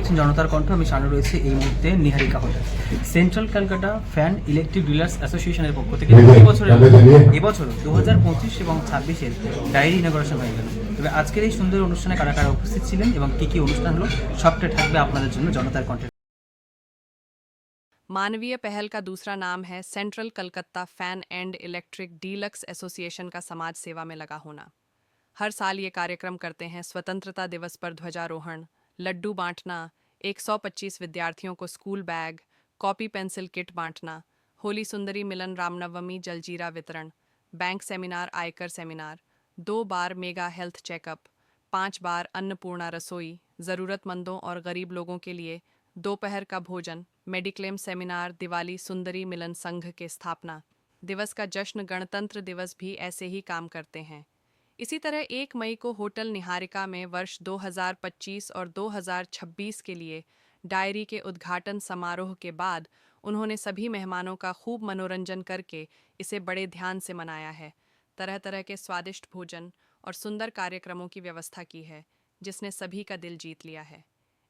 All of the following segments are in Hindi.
দেখছেন জনতার কণ্ঠ। আমি সামনে রয়েছে এই মুহূর্তে Niharika hotel. Central Calcutta fan electric dealers অ্যাসোসিয়েশনের পক্ষ থেকে এবছর 2025 এবং 26-এর ডায়েরি ইনগরেশন হয়ে গেল। তবে আজকের এই সুন্দর অনুষ্ঠানে কারা কারা উপস্থিত ছিলেন এবং কী অনুষ্ঠান হলো সবটা থাকবে আপনাদের জন্য জনতার কণ্ঠে। मानवीय पहल का दूसरा नाम है central Calcutta fan and electric deluxe association का समाज सेवा में लगा होना। हर साल ये कार्यक्रम करते हैं। स्वतंत्रता दिवस पर ध्वजारोहण, लड्डू बांटना, 125 विद्यार्थियों को school bag, copy pencil kit बांटना, होली सुंदरी मिलन, रामनवमी जलजीरा वितरण, बैंक सेमिनार, आयकर सेमिनार, 2 बार मेगा हेल्थ चेकअप, 5 बार अन्नपूर्णा रसोई, ज़रूरतमंदों और गरीब लोगों के लिए दोपहर का भोजन, मेडिक्लेम सेमिनार, दिवाली सुंदरी मिलन संघ के स्थापना दिवस का जश्न, गणतंत्र दिवस भी ऐसे ही काम करते हैं। इसी तरह 1 मई को होटल निहारिका में वर्ष 2025 और 2026 के लिए डायरी के उद्घाटन समारोह के बाद उन्होंने सभी मेहमानों का खूब मनोरंजन करके इसे बड़े ध्यान से मनाया है। तरह तरह के स्वादिष्ट भोजन और सुंदर कार्यक्रमों की व्यवस्था की है, जिसने सभी का दिल जीत लिया है।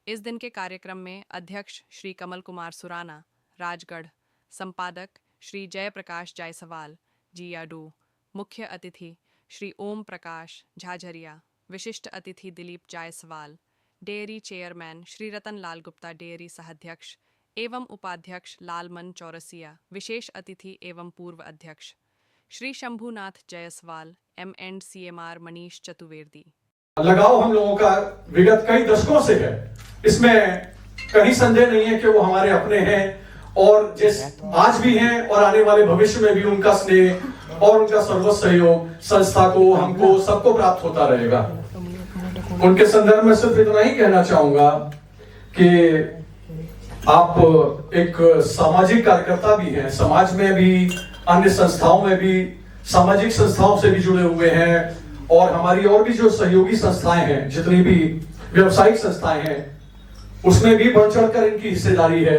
इस दिन के कार्यक्रम में अध्यक्ष श्री कमल कुमार सुराना राजगढ़, संपादक श्री जयप्रकाश जायसवाल जियाडू, मुख्य अतिथि श्री ओम प्रकाश झाझरिया, विशिष्ट अतिथि Dilip Jaiswal, dairy chairman Shri Ratan Lal Gupta, dairy सहाध्यक्ष एवं उपाध्यक्ष लालमन चौरसिया, विशेष अतिथि एवं पूर्व अध्यक्ष श्री शंभुनाथ जायसवाल, MNCMR मनीष चतुर्वेदी। लगाव हम लोगों का विगत कई दशकों से है, इसमें कहीं संदेह नहीं है कि वो हमारे अपने हैं और आज भी हैं और आने वाले भविष्य में भी उनका स्नेह और उनका सर्वस्व सहयोग संस्था को, हमको, सबको प्राप्त होता रहेगा। उनके संदर्भ में सिर्फ इतना ही कहना चाहूंगा कि आप एक सामाजिक कार्यकर्ता भी हैं, समाज में भी, अन्य संस्थाओं में भी, सामाजिक संस्थाओं से भी जुड़े हुए हैं और हमारी और भी जो सहयोगी संस्थाएं हैं, जितनी भी व्यवसायिक संस्थाएं हैं, उसमें भी बढ़ चढ़कर इनकी हिस्सेदारी है।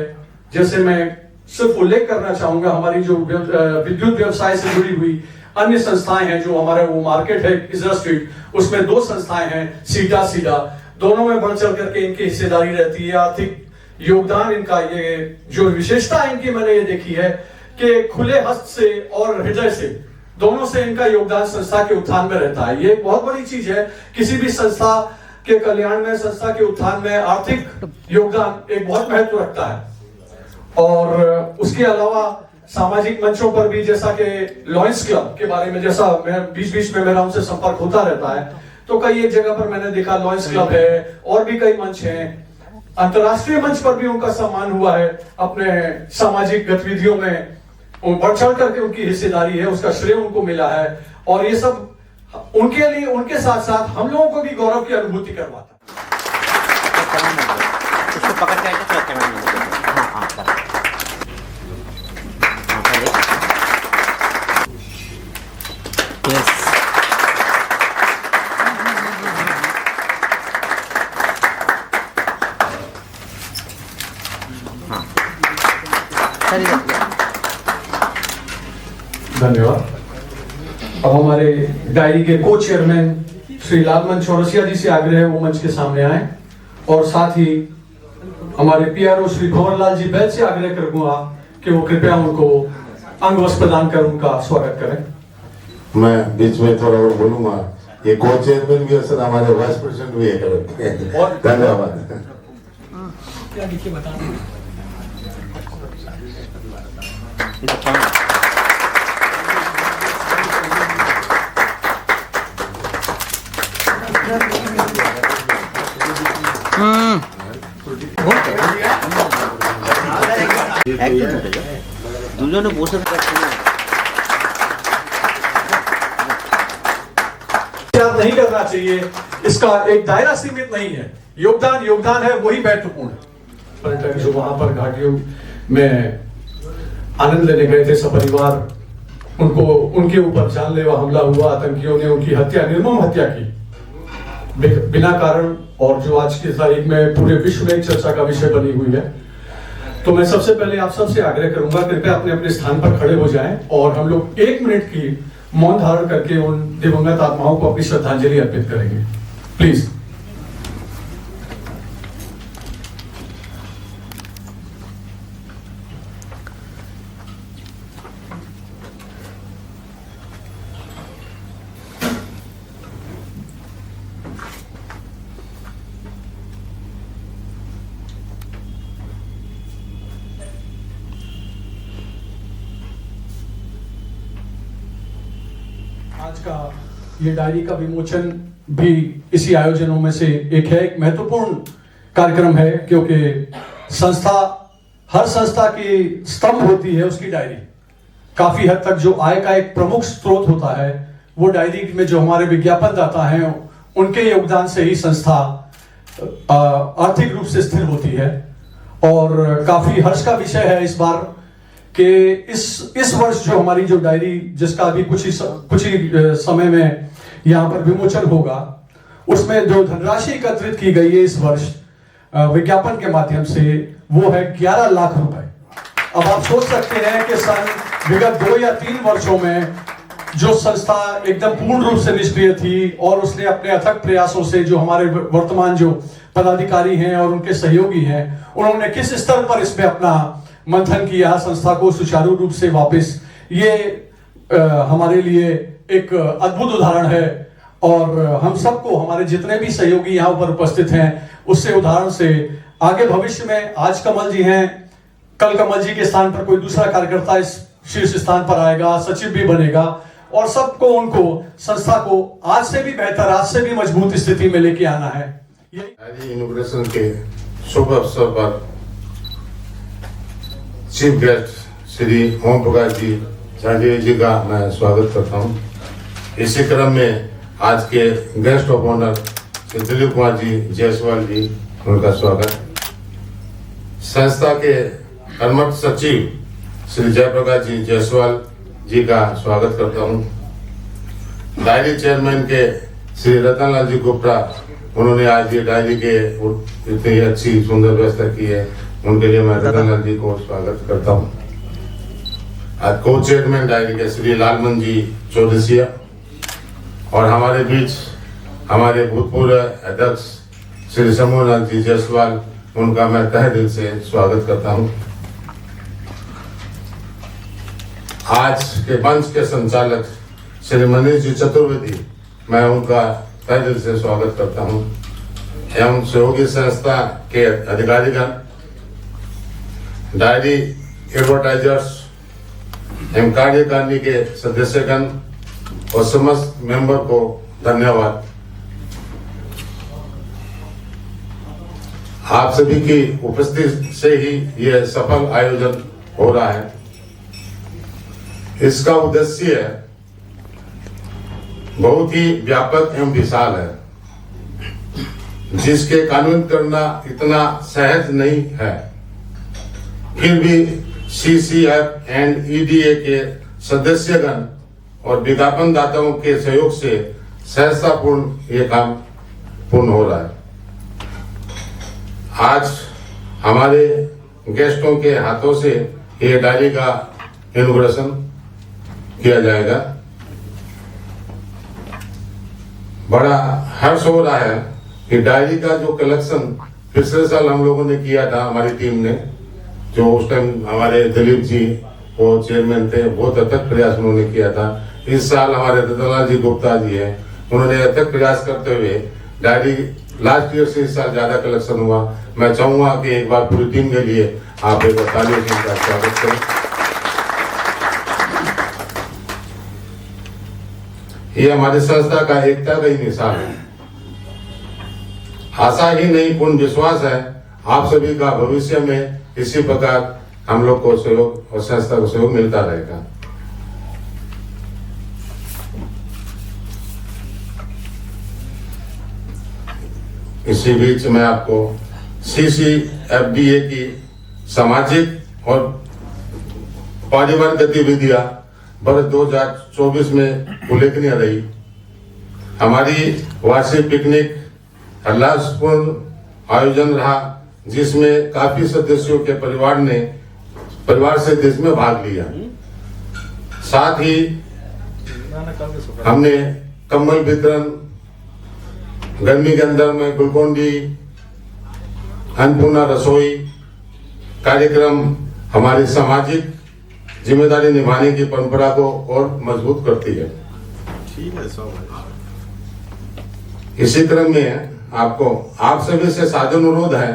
जैसे मैं सिर्फ उल्लेख करना चाहूंगा, हमारी जो विद्युत व्यवसाय से जुड़ी हुई अन्य संस्थाएं हैं, जो हमारा वो मार्केट है इजरा स्ट्रीट, उसमें 2 संस्थाएं हैं, सीधा दोनों में बढ़ चढ़ करके इनकी हिस्सेदारी रहती है। आर्थिक योगदान इनका, ये जो विशेषता इनकी मैंने ये देखी है कि खुले हस्त से और हृदय से, दोनों से इनका योगदान संस्था के उत्थान में रहता है। ये बहुत बड़ी चीज है, किसी भी संस्था के कल्याण में, संस्था के उत्थान में आर्थिक योगदान एक बहुत महत्व रखता है। और उसके अलावा सामाजिक मंचों पर भी, जैसा कि लॉयंस क्लब के बारे में, जैसा मैं बीच में मेरा उनसे संपर्क होता रहता है, तो कई एक जगह पर मैंने देखा लॉयंस क्लब है और भी कई मंच हैं। अंतर्राष्ट्रीय मंच पर भी उनका सम्मान हुआ है, अपने सामाजिक गतिविधियों में बढ़ चढ़ करके उनकी हिस्सेदारी है, उसका श्रेय उनको मिला है। और ये सब उनके लिए, उनके साथ साथ हम लोगों को भी गौरव की अनुभूति करवाता है। धन्यवाद। अब हमारे डायरी के को चेयरमैन श्री लालमन चौरसिया जी से आग्रह है वो मंच के सामने आए, और साथ ही हमारे PRO श्री भंवरलाल जी बैल से आग्रह करूंगा कि वो कृपया उनको अंग वस्त्र प्रदान कर उनका स्वागत करें। मैं बीच में थोड़ा और बोलूंगा, ये को चेयरमैन भी है सर, हमारे वाइस प्रेसिडेंट भी है। धन्यवाद। দুজনে বসে नहीं करना चाहिए, इसका एक दायरा सीमित नहीं है। योगदान है, वही महत्वपूर्ण है। पर्यटक जो वहां पर घाटियों में आनंद लेने गए थे सपरिवार, उनके ऊपर जानलेवा हमला हुआ, आतंकियों ने उनकी हत्या, निर्मम हत्या की बिना कारण, और जो आज की तारीख में पूरे विश्व में चर्चा का विषय बनी हुई है। तो मैं सबसे पहले आप सबसे आग्रह करूंगा, कृपया अपने अपने स्थान पर खड़े हो जाएं और हम लोग 1 मिनट की मौन धारण करके उन दिवंगत आत्माओं को अपनी श्रद्धांजलि अर्पित करेंगे। प्लीज। आज का ये डायरी का विमोचन भी इसी आयोजनों में से एक है। एक महत्वपूर्ण कार्यक्रम है क्योंकि हर संस्था की स्तंभ होती है उसकी डायरी। काफी हद तक जो आय का एक प्रमुख स्रोत होता है वो डायरी में जो हमारे विज्ञापनदाता हैं उनके योगदान से ही संस्था आर्थिक रूप से स्थिर होती है। और काफी हर्ष का विषय है इस बार कि इस वर्ष जो हमारी जो डायरी जिसका अभी कुछ ही समय में यहाँ पर विमोचन होगा, उसमें जो धनराशि एकत्रित की गई है इस वर्ष विज्ञापन के माध्यम से वो है 11 लाख रुपए। अब आप सोच सकते हैं कि विगत 2 या 3 वर्षों में जो संस्था एकदम पूर्ण रूप से निष्क्रिय थी और उसने अपने अथक प्रयासों से जो हमारे वर्तमान जो पदाधिकारी हैं और उनके सहयोगी हैं उन्होंने किस स्तर पर इसमें अपना मंथन किया, संस्था को सुचारू रूप से वापस, ये हमारे लिए एक अद्भुत उदाहरण है। और हम सबको, हमारे जितने भी सहयोगी यहाँ पर उपस्थित हैं, उससे उदाहरण से आगे भविष्य में आज कमल जी हैं, कल कमल जी के स्थान पर कोई दूसरा कार्यकर्ता इस शीर्ष स्थान पर आएगा, सचिव भी बनेगा और सबको उनको संस्था को आज से भी बेहतर, आज से भी मजबूत स्थिति में लेके आना है। इनॉग्रेशन के शुभ अवसर पर चीफ गेस्ट श्री ओम प्रकाश जी झांझरिया जी का मैं स्वागत करता हूं। इसी क्रम में आज के guest of honour Shri Dilip Kumar ji Jaiswal ji, उनका स्वागत। संस्था के कर्मठ सचिव श्री जयप्रकाश जी जायसवाल जी का स्वागत करता हूं। डायरी चेयरमैन के श्री रतनलाल जी गुप्ता, उन्होंने आज ये डायरी के इतनी अच्छी सुंदर व्यवस्था की है, उनके लिए मैं रतनलाल जी को स्वागत करता हूं। आज को चेयरमैन डायरी के श्री लालमन जी चौरसिया और हमारे बीच हमारे भूतपूर्व अध्यक्ष श्री समूहनाथ जी जायसवाल, उनका मैं तहे दिल से स्वागत करता हूं। आज के मंच के संचालक श्री मनीष जी चतुर्वेदी, मैं उनका तहे दिल से स्वागत करता हूं। एवं सहयोगी संस्था के अधिकारीगण, डायरी एडवर्टाइजर्स एवं कार्यकारिणी के सदस्यगण और समस्त मेंबर को धन्यवाद। आप सभी की उपस्थिति से ही यह सफल आयोजन हो रहा है। इसका उद्देश्य बहुत ही व्यापक एवं विशाल है, जिसके कार्यान्वित करना इतना सहज नहीं है। फिर भी CCF एंड EDA के सदस्यगण और विज्ञापन दाताओं के सहयोग से सहजतापूर्ण ये काम पूर्ण हो रहा है। आज हमारे गेस्टों के हाथों से ये डायरी का इनॉग्रेशन किया जाएगा। बड़ा हर्ष हो रहा है कि डायरी का जो कलेक्शन पिछले साल हम लोगों ने किया था, हमारी टीम ने, जो उस टाइम हमारे दिलीप जी वो चेयरमैन थे, बहुत अथक प्रयास उन्होंने किया था। इस साल हमारे रतनलाल जी गुप्ता जी हैं, उन्होंने अथक प्रयास करते हुए डायरी लास्ट ईयर से इस साल ज्यादा कलेक्शन हुआ। मैं चाहूंगा कि एक बार पूरी टीम के लिए आप एक तालियों से इनका स्वागत करें। ये हमारी संस्था का एकता का ही मिसाल है। आशा ही नहीं, पूर्ण विश्वास है आप सभी का भविष्य में इसी प्रकार हम लोग को सहयोग और संस्था को सहयोग मिलता रहेगा। इसी बीच मैं आपको CCFDA की सामाजिक और पारिवारिक गतिविधियां वर्ष 2024 में उल्लेखनीय रही। हमारी वार्षिक पिकनिक उल्लासपूर्ण आयोजन रहा, जिसमें काफी सदस्यों के परिवार से देश में भाग लिया। साथ ही हमने कंबल वितरण, गर्मी के अंदर में ग्लूकोन-डी, अन्नपूर्णा रसोई कार्यक्रम हमारी सामाजिक जिम्मेदारी निभाने की परंपरा को और मजबूत करती है। इसी क्रम में आपको आप सभी से सादर अनुरोध है,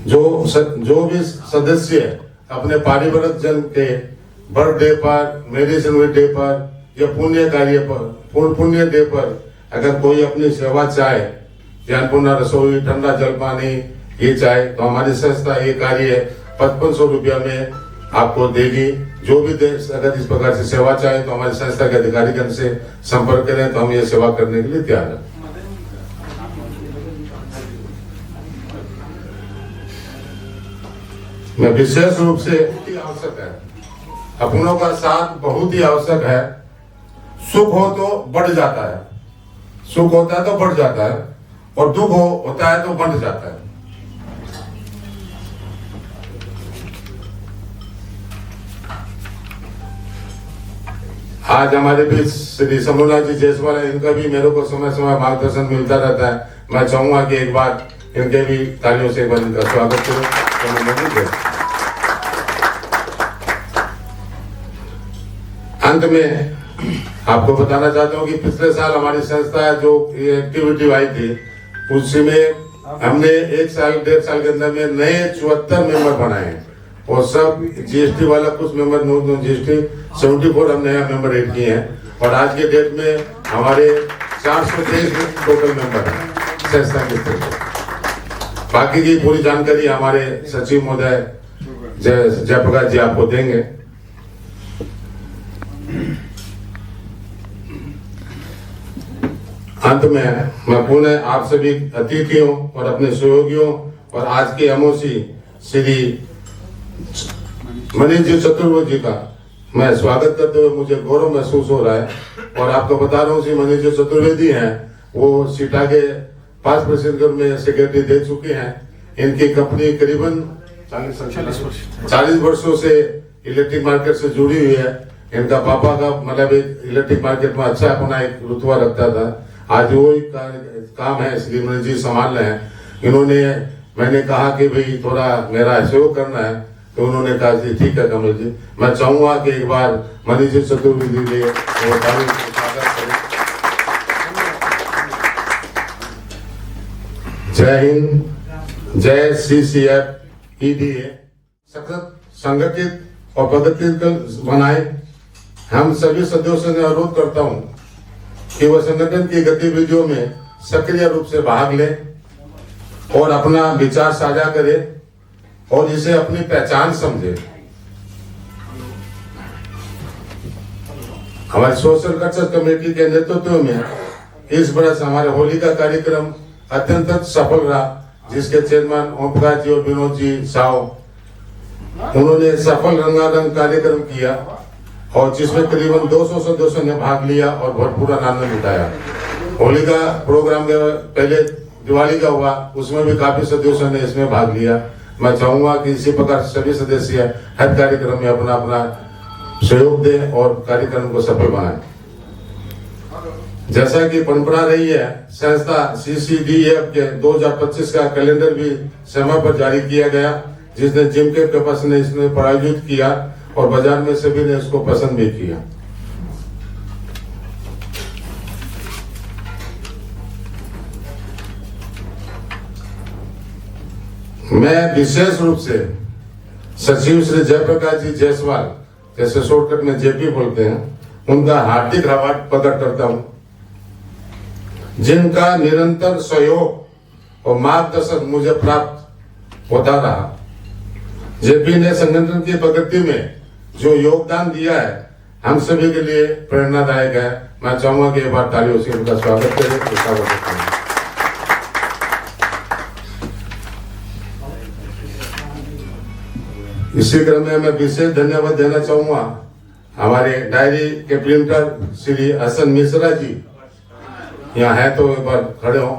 जो भी सदस्य अपने पारिवारिक जन के बर्थडे पर, मैरिज एनिवर्सरी पर ये पुण्य कार्य पर पुण्य डे पर अगर कोई अपनी सेवा चाहे, ज्ञानपूर्ण रसोई, ठंडा जल पानी ये चाहे, तो हमारी संस्था ये कार्य 5500 रुपया में आपको देगी। जो भी देश अगर इस प्रकार से सेवा चाहे तो हमारी संस्था के अधिकारीगण से संपर्क करें, तो हम ये सेवा करने के लिए तैयार हैं। मैं विशेष रूप से आवश्यक है, अपनों का साथ बहुत ही आवश्यक है। सुख हो तो बढ़ जाता है, सुख होता है तो बढ़ जाता है, और दुख होता है तो बढ़ जाता है। आज हमारे बीच श्री शंभूनाथ जी जायसवाल, इनका भी मेरे को समय समय मार्गदर्शन मिलता रहता है। मैं चाहूंगा कि एक बार इनके भी तालियों से एक बार इनका स्वागत करें। अंत में आपको बताना चाहता हूँ कि पिछले साल हमारी संस्था जो ये एक्टिविटी आई थी, उसमें हमने 1 साल 1.5 साल के अंदर में नए 74 मेंबर बनाए हैं, और सब जीएसटी वाला, कुछ मेंबर नॉन जीएसटी 74 हम नया मेंबर ऐड किए हैं। और आज के डेट में हमारे 423 टोटल मेंबर हैं संस्था के स्तर पर। बाकी की पूरी जानकारी हमारे सचिव महोदय जयप्रकाश जी आपको देंगे। अंत में मैं पुनः आप सभी अतिथियों और अपने सहयोगियों और आज के एमओसी श्री मनीष जी चतुर्वेदी का मैं स्वागत करते हुए मुझे गौरव महसूस हो रहा है। और आपको बता रहा हूँ श्री मनीष जी चतुर्वेदी हैं, वो सीटा के 5% में सेक्रेटरी दे चुके हैं। इनकी कंपनी करीबन 40 वर्षों से इलेक्ट्रिक मार्केट से जुड़ी हुई है। इनका पापा का मतलब एक इलेक्ट्रिक मार्केट में अच्छा अपना एक रुतबा रखता था। आज वो काम है श्री मनीष जी संभाल रहे हैं। इन्होंने, मैंने कहा कि भाई थोड़ा मेरा सहयोग करना है, तो उन्होंने कहा कि ठीक है कमल जी। मैं चाहूंगा कि एक बार मनीष जी चतुर्वेदी जी जय हिंद, जय CCF EDA सतत संगठित और प्रगति बनाए। हम सभी सदस्यों से अनुरोध करता हूं कि वह संगठन की गतिविधियों में सक्रिय रूप से भाग लें और अपना विचार साझा करें और इसे अपनी पहचान समझें। हमारी सोशल कल्चर कमेटी के नेतृत्व में इस वर्ष हमारे होली का कार्यक्रम अत्यंत सफल रहा, जिसके चेयरमैन ओम प्रकाश जी और विनोद जी साव, उन्होंने सफल रंगारंग कार्यक्रम किया और जिसमें करीबन 200 सदस्यों ने भाग लिया और भरपूर आनंद उठाया। होली का प्रोग्राम पहले दिवाली का हुआ, उसमें भी काफी सदस्यों ने इसमें भाग लिया। मैं चाहूंगा कि इसी प्रकार सभी सदस्य हर कार्यक्रम में अपना अपना सहयोग दें और कार्यक्रम को सफल बनाएं। जैसा कि परंपरा रही है, संस्था CCDF के 2025 का कैलेंडर भी समय पर जारी किया गया, जिसने जिम के कैंपस ने इसने प्रायोजित किया और बाजार में सभी ने इसको पसंद भी किया। मैं विशेष रूप से सचिव श्री जयप्रकाश जी जायसवाल, जैसे शॉर्टकट में JP बोलते हैं, उनका हार्दिक आभार प्रकट करता हूं, जिनका निरंतर सहयोग और मार्गदर्शन मुझे प्राप्त होता रहा। JP ने संगठन की प्रगति में जो योगदान दिया है, हम सभी के लिए प्रेरणादायक है। मैं चाहूंगा कि एक बार तालियों से उनका स्वागत करें। इसी क्रम में मैं विशेष धन्यवाद देना चाहूंगा हमारे डायरी के प्रिंटर श्री हसन मिश्रा जी, यहाँ है तो एक बार खड़े हो।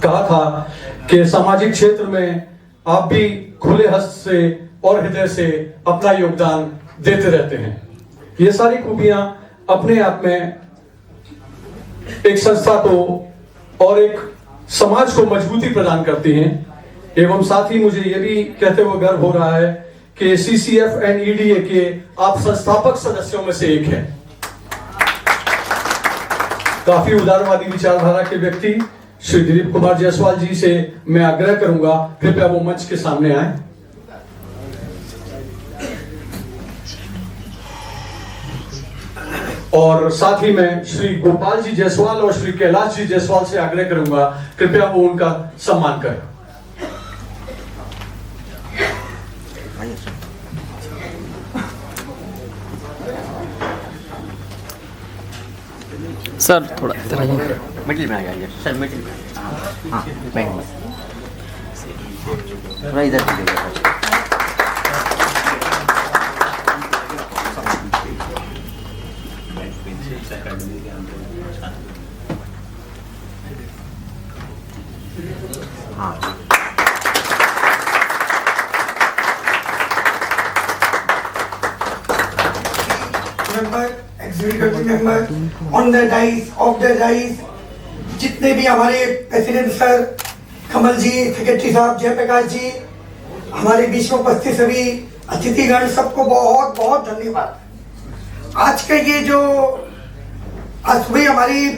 कहा था कि सामाजिक क्षेत्र में आप भी खुले हस्त से और हृदय से अपना योगदान देते रहते हैं। ये सारी खूबियां अपने आप में एक संस्था को और एक समाज को मजबूती प्रदान करती हैं। एवं साथ ही मुझे यह भी कहते हुए गर्व हो रहा है कि CCF and EDA के आप संस्थापक सदस्यों में से एक हैं। काफी उदारवादी विचारधारा के व्यक्ति श्री दिलीप कुमार जायसवाल जी से मैं आग्रह करूंगा, कृपया वो मंच के सामने आए। और साथ ही मैं श्री गोपाल जी जायसवाल और श्री कैलाश जी जायसवाल से आग्रह करूंगा, कृपया वो उनका सम्मान करें। सर थोड़ा इधर आइए। मिडिल में आ जाइए सर, मिडिल में। हाँ बैंक में थोड़ा इधर दीजिएगा। हाँ member, executive member, on the dais, off the dais, जितने भी हमारे प्रेसिडेंट सर, कमल जी, सेक्रेटरी साहब, जयप्रकाश जी, हमारे बीच में उपस्थित सभी अतिथिगण, सबको बहुत बहुत धन्यवाद। आज का ये जो आज सुबह हमारी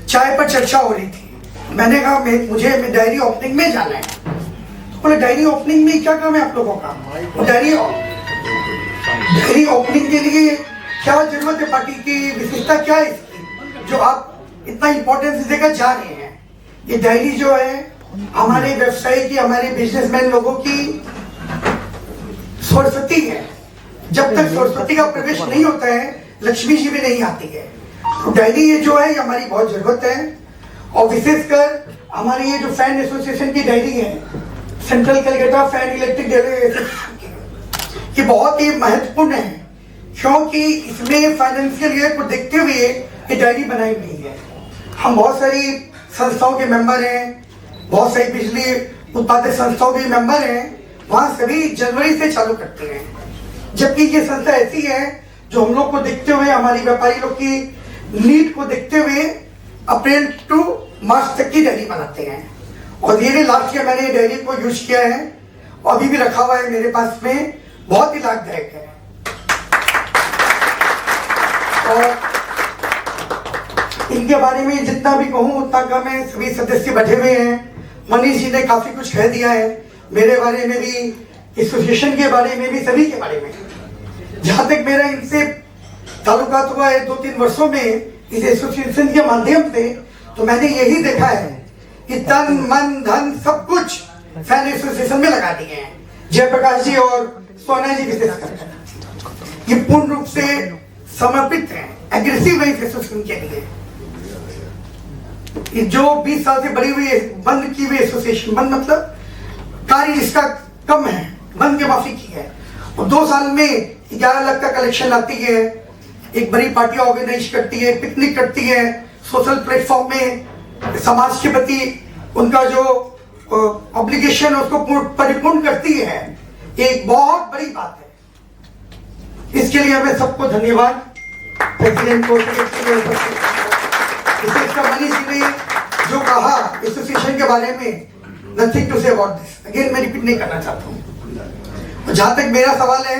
चाय पर चर्चा हो रही थी, मैंने कहा मुझे डायरी ओपनिंग में जाना है। तो बोले डायरी ओपनिंग में क्या काम है आप लोगों का? डायरी ओपनिंग के लिए क्या जरूरत है? पार्टी की विशेषता क्या है इसकी जो आप इतना इंपॉर्टेंस देकर जा रहे हैं? ये डायरी जो है हमारे व्यवसायी की, हमारे बिजनेसमैन लोगों की सरस्वती है। जब तक सरस्वती का प्रवेश नहीं होता है, लक्ष्मी जी भी नहीं आती है। तो डायरी ये जो है ये हमारी बहुत जरूरत है। और विशेषकर हमारी ये जो फैन एसोसिएशन की डायरी है, central Calcutta Fan electric diary association की, ये बहुत ही महत्वपूर्ण है क्योंकि इसमें फाइनेंशियल ईयर को देखते हुए ये डायरी बनाई गई है। हम बहुत सारी संस्थाओं के मेंबर हैं, बहुत सारी बिजली उत्पादक संस्थाओं के मेंबर हैं, वहाँ सभी जनवरी से चालू करते हैं। जबकि ये संस्था ऐसी है जो हम लोग को देखते हुए, हमारी व्यापारी लोग की नीड को देखते हुए अप्रैल टू मार्च तक की डायरी बनाते हैं। और ये लास्ट ईयर मैंने डायरी को यूज किया है और अभी भी रखा हुआ है मेरे पास में, बहुत ही लाभदायक है। और इनके बारे में जितना भी कहूँ उतना कम है। सभी सदस्य बैठे हुए हैं, मनीष जी ने काफी कुछ कह दिया है मेरे बारे में भी, एसोसिएशन के बारे में भी, सभी के बारे में। जहां तक मेरा इनसे ताल्लुकात हुआ है 2-3 वर्षों में इस एसोसिएशन के माध्यम से, तो मैंने यही देखा है कि तन मन धन सब कुछ फैन एसोसिएशन में लगा दिए हैं। जयप्रकाश जी और सोना जी विशेषकर ये पूर्ण रूप से समर्पित हैं एग्रेसिव है इस एसोसिएशन के लिए। ये जो 20 साल से बड़ी हुई बंद की हुई एसोसिएशन, बंद मतलब कार्य जिसका कम है, बंद के माफी की है, और 2 साल में 11 लाख का कलेक्शन लाती है, एक बड़ी पार्टी ऑर्गेनाइज करती है, पिकनिक करती है, सोशल प्लेटफॉर्म में समाज के प्रति उनका जो ऑब्लिगेशन है उसको परिपूर्ण करती है। एक बहुत बड़ी बात है। इसके लिए हमें सबको धन्यवाद, प्रेसिडेंट को, विशेषकर मनीष जी ने जो कहा एसोसिएशन के बारे में, nothing to say about this, again मैं रिपीट नहीं करना चाहता हूँ। जहां तक मेरा सवाल है,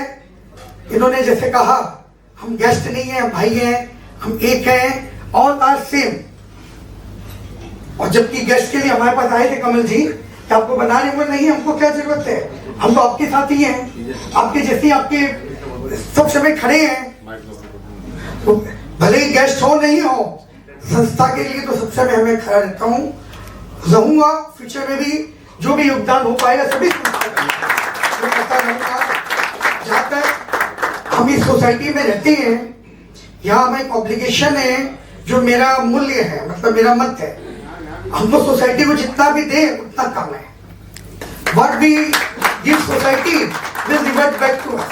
इन्होंने जैसे कहा हम गेस्ट नहीं है, हम भाई हैं, हम एक हैं, ऑल आर सेम। और जबकि गेस्ट के लिए हमारे पास आए थे कमल जी कि आपको बनाने को नहीं, हमको क्या जरूरत है, हम तो आपके साथ ही हैं, आपके जैसे आपके सब समय खड़े हैं। तो भले ही गेस्ट हो नहीं हो, संस्था के लिए तो सबसे मैं हमें खड़ा रहता हूँ, रहूंगा फ्यूचर में भी। जो भी योगदान हो पाएगा सभी करता रहूंगा। जहाँ तक हम इस सोसाइटी में रहते हैं, यहाँ हमें एक ऑब्लिगेशन है जो मेरा मूल्य है, मतलब मेरा मत है, हमको सोसाइटी को जितना भी दे उतना कम है। What we give society will revert back to us।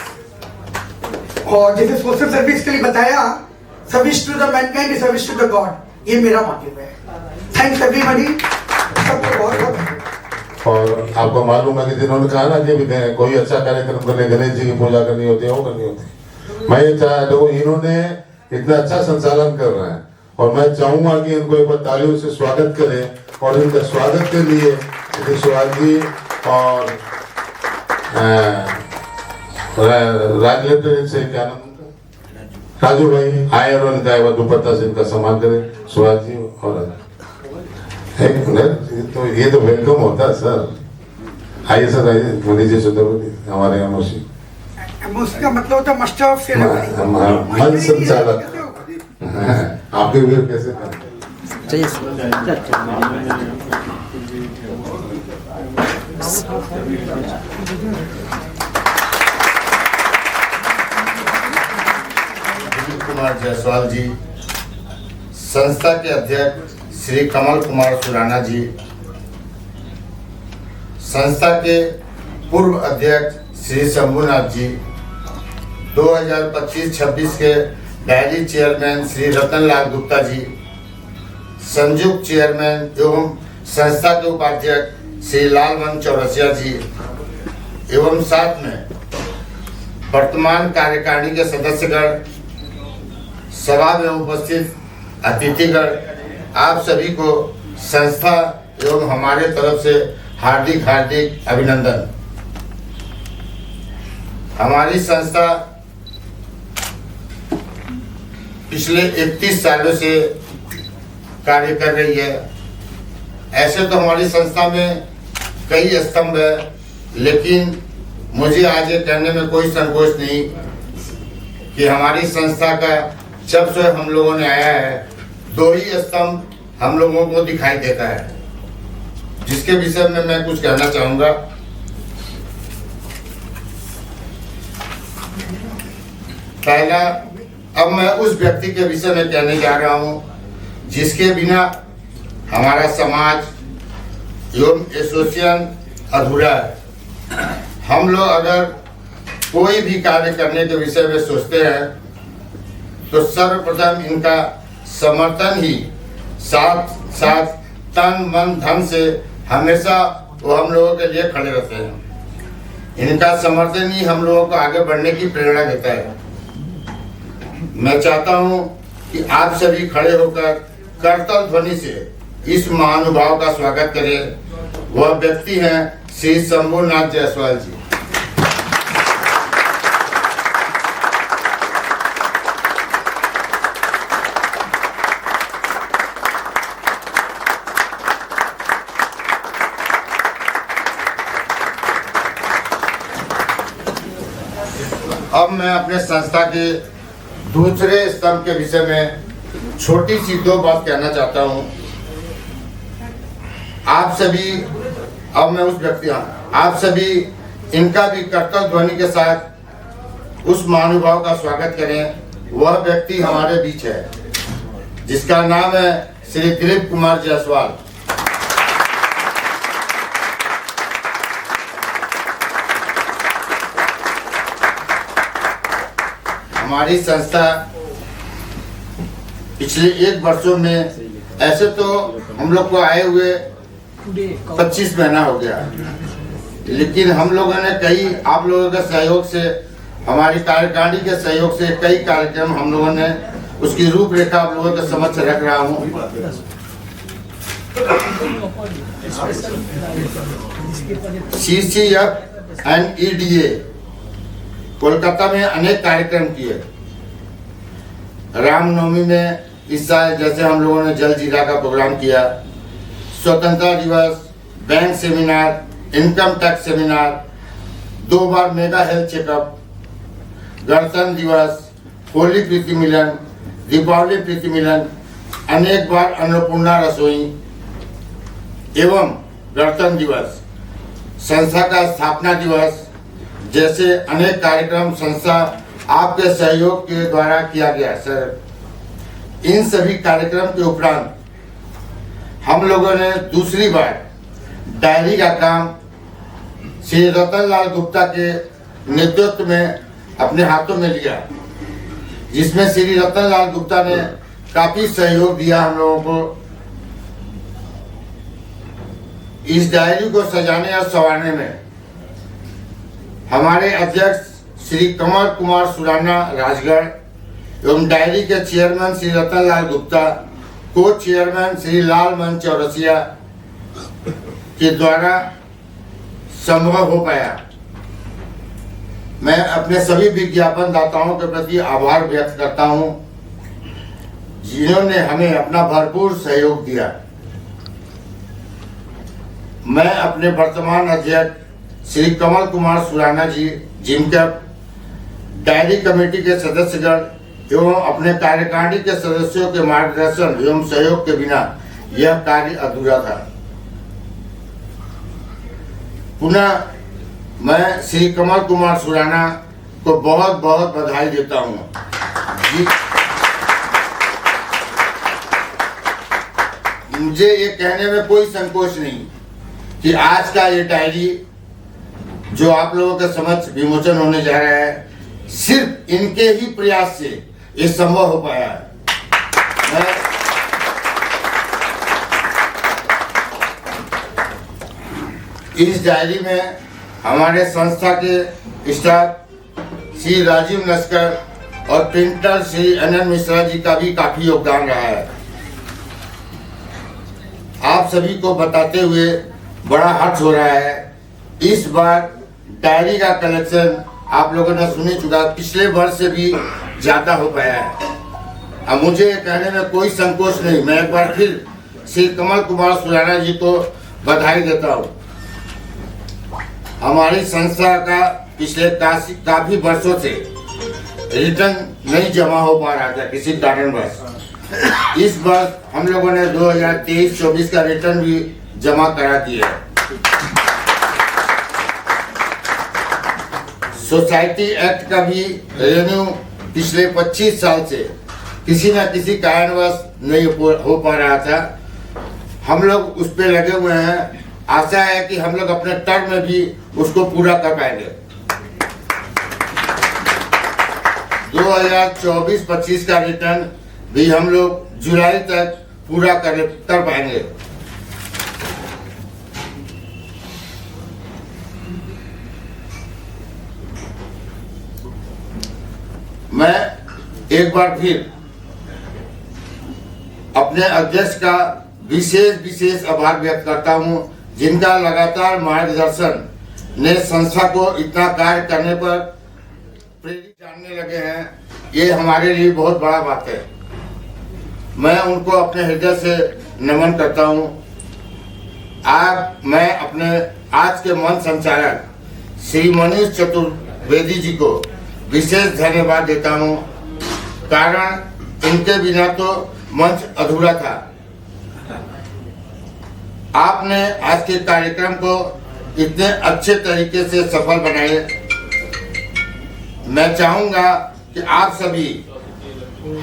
और जैसे सोशल सर्विस के लिए बताया, service to the mankind is service to the God, ये मेरा मोटिव है। थैंक्स एवरीबॉडी, सबको बहुत बहुत धन्यवाद। और आपको मालूम है कि जिन्होंने कहा ना कि कोई अच्छा कार्यक्रम करने, गणेश जी की पूजा करनी होती है, वो करनी होती है, मैं ये देखो इन्होंने इतना अच्छा संचालन कर रहे हैं और मैं चाहूंगा कि इनको एक बार तालियों से स्वागत करें। और इनका स्वागत के लिए शिवाजी और राजलेटर से क्या नाम, राजू भाई आए और इनका एक बार दुपट्टा से इनका सम्मान करें, शिवाजी। और तो ये तो वेलकम होता है सर। आइए सर, आइए मनीष जी, हमारे यहाँ का मतलब होता है मास्टर ऑफ सेरेमनी, मन संचालक, आपके लिए कैसे करें? दिलीप कुमार जायसवाल जी, संस्था के अध्यक्ष श्री कमल कुमार सुराना जी, संस्था के पूर्व अध्यक्ष श्री शंभुनाथ जी, 2025-26 के डायरी चेयरमैन श्री रतनलाल गुप्ता जी, संयुक्त चेयरमैन एवं संस्था के उपाध्यक्ष श्री लालमन चौरसिया जी एवं साथ में वर्तमान कार्यकारिणी के सदस्यगण, सभा में उपस्थित अतिथिगण, आप सभी को संस्था एवं हमारे तरफ से हार्दिक हार्दिक अभिनंदन। हमारी संस्था पिछले 31 सालों से कार्य कर रही है। ऐसे तो हमारी संस्था में कई स्तंभ है, लेकिन मुझे आज ये कहने में कोई संकोच नहीं कि हमारी संस्था का जब से हम लोगों ने आया है 2 ही स्तंभ हम लोगों को दिखाई देता है, जिसके विषय में मैं कुछ कहना चाहूंगा। पहला, अब मैं उस व्यक्ति के विषय में कहने जा रहा हूं जिसके बिना हमारा समाज एवं एसोसिएशन अधूरा है। हम लोग अगर कोई भी कार्य करने के विषय में सोचते हैं तो सर्वप्रथम इनका समर्थन ही साथ साथ तन मन धन से हमेशा वो हम लोगों के लिए खड़े रहते हैं। इनका समर्थन ही हम लोगों को आगे बढ़ने की प्रेरणा देता है। मैं चाहता हूं कि आप सभी खड़े होकर करतल ध्वनि से इस महानुभाव का स्वागत करें। वह व्यक्ति हैं श्री शंभुनाथ जायसवाल जी। अब मैं अपने संस्था के दूसरे स्तंभ के विषय में छोटी सी 2 बात कहना चाहता हूं। आप सभी, अब मैं उस व्यक्ति, आप सभी इनका भी करतल ध्वनि के साथ उस महानुभाव का स्वागत करें। वह व्यक्ति हमारे बीच है जिसका नाम है श्री दिलीप कुमार जायसवाल। हमारी संस्था पिछले 1 वर्षों में, ऐसे तो हम लोग को आए हुए 25 महीना हो गया, लेकिन हम लोगों ने कई, आप लोगों के सहयोग से, हमारी कार्यकारिणी के सहयोग से कई कार्यक्रम हम लोगों ने, उसकी रूपरेखा आप लोगों के समक्ष रख रहा हूं। CCF and EDA कोलकाता में अनेक कार्यक्रम किए। रामनवमी में इस साल जैसे हम लोगों ने जल जीरा का प्रोग्राम किया, स्वतंत्रता दिवस, bank seminar, income tax seminar, 2 बार मेगा हेल्थ चेकअप, गणतंत्र दिवस, होली प्रीति मिलन, दीपावली प्रीति मिलन, अनेक बार अन्नपूर्णा रसोई एवं गणतंत्र दिवस, संस्था का स्थापना दिवस जैसे अनेक कार्यक्रम संस्था आपके सहयोग के द्वारा किया गया सर। इन सभी कार्यक्रम के उपरांत हम लोगों ने दूसरी बार डायरी का काम श्री रतनलाल गुप्ता के नेतृत्व में अपने हाथों में लिया, जिसमें श्री रतनलाल गुप्ता ने काफी सहयोग दिया हम लोगों को इस डायरी को सजाने और संवारने में। हमारे अध्यक्ष श्री कमल कुमार सुराना राजगढ़ एवं डायरी के चेयरमैन श्री रतनलाल गुप्ता, को चेयरमैन श्री लालमन चौरसिया के द्वारा संभव हो पाया। मैं अपने सभी विज्ञापन दाताओं के प्रति आभार व्यक्त करता हूं जिन्होंने हमें अपना भरपूर सहयोग दिया। मैं अपने वर्तमान अध्यक्ष श्री कमल कुमार सुराना जी, जिनके डायरी कमेटी के सदस्यगण एवं अपने कार्यकारिणी के सदस्यों के मार्गदर्शन एवं सहयोग के बिना यह कार्य अधूरा था। पुनः मैं श्री कमल कुमार सुराना को बहुत बहुत बधाई देता हूँ। मुझे ये कहने में कोई संकोच नहीं कि आज का ये डायरी जो आप लोगों के समक्ष विमोचन होने जा रहा है, सिर्फ इनके ही प्रयास से ये संभव हो पाया है। इस डायरी में हमारे संस्था के स्टाफ श्री राजीव नस्कर और प्रिंटर श्री अनंत मिश्रा जी का भी काफी योगदान रहा है। आप सभी को बताते हुए बड़ा हर्ष हो रहा है। इस बार डायरी का कलेक्शन आप लोगों ने सुन ही चुका, पिछले वर्ष से भी ज्यादा हो पाया है। अब मुझे कहने में कोई संकोच नहीं, मैं एक बार फिर श्री कमल कुमार सुराना जी को बधाई देता हूँ। हमारी संस्था का पिछले काफी वर्षों से रिटर्न नहीं जमा हो पा रहा था किसी कारणवश। इस बार हम लोगों ने 2023-24 का रिटर्न भी जमा करा दिया है। सोसाइटी एक्ट का भी रेन्यू पिछले 25 साल से किसी न किसी कारणवश नहीं हो पा रहा था। हम लोग उस पर लगे हुए हैं। आशा है कि हम लोग अपने टर्म में भी उसको पूरा कर पाएंगे। 2024-25 का रिटर्न भी हम लोग जुलाई तक पूरा कर पाएंगे। मैं एक बार फिर अपने अध्यक्ष का विशेष आभार व्यक्त करता हूं, जिनका लगातार मार्गदर्शन ने संस्था को इतना कार्य करने पर प्रेरित जानने लगे हैं। ये हमारे लिए बहुत बड़ा बात है। मैं उनको अपने हृदय से नमन करता हूं। मैं अपने आज के मंच संचालक श्री मनीष चतुर्वेदी जी को विशेष धन्यवाद देता हूं, कारण इनके बिना तो मंच अधूरा था। आपने आज के कार्यक्रम को इतने अच्छे तरीके से सफल बनाए। मैं चाहूंगा कि आप सभी